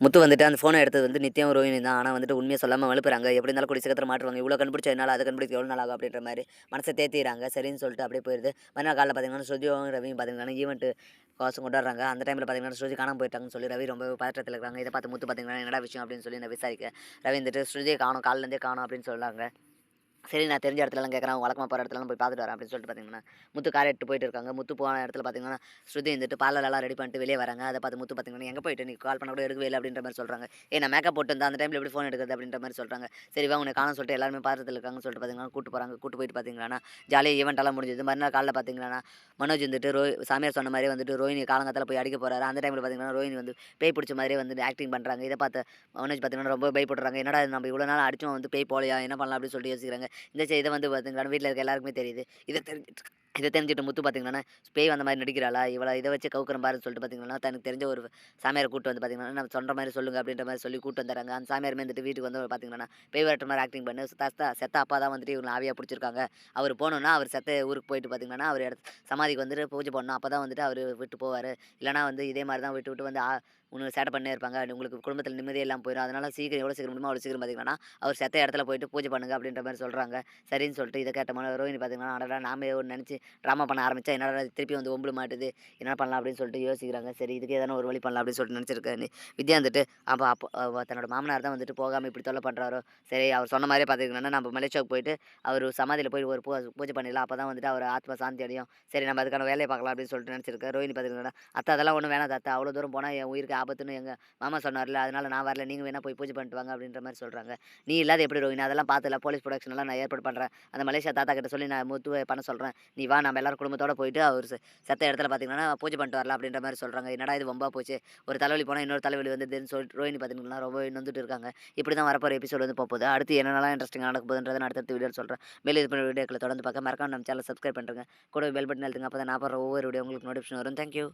முத்து வந்துட்டு அந்த ஃபோனை எடுத்தது வந்து நித்யாவும் ரோஹினி தான். ஆனா வந்துட்டு உண்மைய சொல்லாம மழுப்புறாங்க. எப்படி இருந்தாலும் கூடிய சீக்கிரத்துல மாட்டுவாங்க. இவ்வளோ கண்டுபிடிச்ச என்னால அத கண்டுபிடிக்க எவ்வளோ நாள் ஆகும் அப்படின்ற மாரி மனச தேத்திக்கிறாங்க. சரின்னு சொல்லிட்டு அப்படியே போயிருது. மறுநாள் காலைல பார்த்தீங்கன்னா, ஸ்ருதியும் ரவியும் பார்த்தீங்கன்னா, ஈவென்ட் கோசம் கொண்டாடுறாங்க. அந்த டைம்ல பார்த்தீங்கன்னா, ஸ்ருதி காணாம போயிட்டாங்கன்னு சொல்லி ரவி ரொம்ப பதற்றத்துல இருக்காங்க. இத பார்த்து முத்து பார்த்தீங்கன்னா, என்னடா விஷயம் அப்படின்னு சொல்லி நான் விசாரிக்க, ரவி வந்துட்டு ஸ்ருதிய காணோம், காலைலேருந்தே காணோம் அப்படின்னு சொல்றாங்க. சரி நான் தெரிஞ்ச இடத்துலலாம் கேட்குறேன். அவங்க வழக்கமா போற இடத்துலலாம் போய் பார்த்துட்டு வரேன் அப்படின்னு சொல்லிட்டு பார்த்தீங்கன்னா, முத்து கார எடுத்துட்டு போயிட்டு இருக்காங்க. முத்து போன இடத்துல பார்த்தீங்கன்னா, ஸ்ருதி வந்துட்டு பார்லர்லாம் ரெடி பண்ணிட்டு வெளிய வராங்க. அத பார்த்து முத்து பார்த்தீங்கன்னா, "எங்க போயிட்ட? நீ கால் பண்ணா கூட எடுக்கவே இல்ல." அப்படின்ற மாரி சொல்றாங்க. "ஏய் நான் மேக்கப் போட்டுருந்தேன். அந்த டைம்ல எப்படி ஃபோன் எடுக்குறது?" அப்படின்ற மாரி சொல்றாங்க. சரி வா உன்ன காணோம்னு சொல்லிட்டு எல்லாருமே பதட்டத்துல இருக்காங்கன்னு சொல்லிட்டு பார்த்தீங்கன்னா, கூட்டு போறாங்க. கூட்டு போயிட்டு பார்த்தீங்கன்னா, ஜாலியா ஈவென்ட்லாம் முடிஞ்சது. மறுநாள் காலைல பார்த்தீங்கன்னா, மனோஜ் வந்துட்டு சாமியார் சொன்ன மாரியே வந்துட்டு ரோஹினி காலங்காத்தால போய் அடிக்க போறாரு. அந்த டைம்ல பார்த்தீங்கன்னா, ரோஹினி வந்து பேய் புடிச்ச மாரியே வந்துட்டு ஆக்டிங் பண்றாங்க. இத பார்த்து மனோஜ் பார்த்தீங்கன்னா, ரொம்ப பயப்படுறாங்க. என்னடா இது நம்ம இவ்வளோ நாள் அடிச்சோம் வந்து பேய் போலயா? என்ன பண்ணலாம்? அப்படின்னு சொல்லிட்டு யோசிக்கிறாங்க. இத வந்து பார்த்தீங்கன்னா, வீட்ல இருக்க எல்லாருக்குமே தெரியுது. இத தெரிஞ்சுட்டு முத்து பார்த்தீங்கன்னா, பேய் வந்த மாரி நடிக்கிறாளா? இத வச்சு கவுக்குறேன் பாருன்னு சொல்லிட்டு பார்த்தீங்கன்னா, தனக்கு தெரிஞ்ச ஒரு சாமியார கூட்டு வந்து பார்த்தீங்கன்னா, "நான் சொல்ற மாரி சொல்லுங்க" அப்படின்ற மாரி சொல்லி கூட்டு வந்துர்றாங்க. அந்த சாமியாருமே வந்துட்டு வீட்டுக்கு வந்து பார்த்தீங்கன்னா, பேய் விரட்டுற மாரி ஆக்டிங் பண்ணு, செத்த அப்பா தான் வந்துட்டு இவங்கள ஆவியா புடிச்சிருக்காங்க. அவரு போணும்னா, அவர் செத்த ஊருக்கு போயிட்டு பார்த்தீங்கன்னா, அவர் சமாதிக்கு வந்துட்டு பூஜை பண்ணணும். அப்பதான் வந்துட்டு அவரு விட்டு போவாரு. இல்லன்னா வந்து இதே மாரி தான் விட்டு விட்டு வந்து உனக்கு சேட்டை பண்ணினே இருப்பாங்க. உங்களுக்கு குடும்பத்தில நிம்மதியே இல்லாம போயிரும். அதனால சீக்கிரம் எவ்வளோ சீக்கிரம் முடியுமோ அவ்வளோ சீக்கிரம் பார்த்தீங்கன்னா, அவர் செத்த இடத்துல போயிட்டு பூஜை பண்ணுங்க அப்படின்ற மாரி சொல்றாங்க. சரின்னு சொல்லிட்டு இத கேட்ட ரோஹினி பார்த்தீங்கன்னா, அடடா! நாம ஒண்ணு நெனச்சு ட்ராமா பண்ண ஆரம்பிச்சா என்னடா இது திருப்பி வந்து வம்புல மாட்டுது. என்ன பண்ணலாம் அப்படின்னு சொல்லிட்டு யோசிக்கிறாங்க. சரி இதுக்கு எதனா ஒரு வழி பண்ணலாம் அப்படின்னு சொல்லிட்டு நெனச்சிருக்காரு. வித்யா வந்துட்டு அப்போ தன்னோட மாமனார் தான் வந்துட்டு போகாம இப்படி தொல்ல பண்றாரோ! சரி அவர் சொன்ன மாரியே பார்த்தீங்கன்னா, நம்ம மலேசியாவுக்கு போயிட்டு அவரு சமாதியில போய் ஒரு பூஜை பண்ணிடலாம். அப்பதான் வந்துட்டு அவர் ஆத்மா சாந்தி அடையும். சரி நம்ம அதுக்கான வேலைய பார்க்கலாம் அப்படின்னு சொல்லிட்டு நெனச்சிருக்காரு. ரோஹினி பார்த்தீங்கன்னா, "அத்த அதெல்லாம் ஒண்ணும் வேணாம் அத்த. அவ்வளோ தூரம் போனா என் உயிருக்கு ஆபத்துன்னு எங்க மாமா சொன்னார்ல. அதனால நான் வரல. நீங்க வேணா போய் பூஜை பண்ணிட்டு வாங்க" அப்படின்ற மாரி சொல்றாங்க. "நீ இல்லாத எப்படி ரோஹினி? அதெல்லாம் பார்த்துல போலீஸ் புரொடக்ஷன்லாம் நான் ஏற்பாடு பண்றேன். அந்த மலேசியா தாத்தா கிட்ட சொல்லி நான் முத்துவ பண்ண சொல்றேன். நீ வா நம்ம எல்லாரும் குடும்பத்தோட போயிட்டு அவரு செத்த இடத்துல பார்த்தீங்கன்னா, பூஜை பண்ணிட்டு வரலாம் அப்படின்ற மாரி சொல்றாங்க. என்னடா இது வம்பா போச்சு. ஒரு தலைவலி போனா இன்னொரு தலைவலி வந்துடுதுன்னு சொல்லிட்டு ரோஹினி பார்த்தீங்கன்னா, ரொம்பவே நொந்துட்டு இருக்காங்க. இப்படி தான் வரப்போற எபிசோட் வந்து போப்போது. அடுத்து என்னென்னலாம் இன்ட்ரஸ்டிங்கா நடக்க போகுதுன்றத நான் அடுத்தடுத்த வீடியோல சொல்றேன். மேலும் இது போன்ற வீடியோக்கள தொடர்ந்து பார்க்க மறக்காம நம்ம சேனல சப்ஸ்கிரைப் பண்றேங்க. கூடவே பெல் பட்டன் அழுத்துங்க. அப்பதான் நான் போடுற ஒவ்வொரு வீடியோ உங்களுக்கு நோட்டிஃபிகேஷன் வரும். Thank you.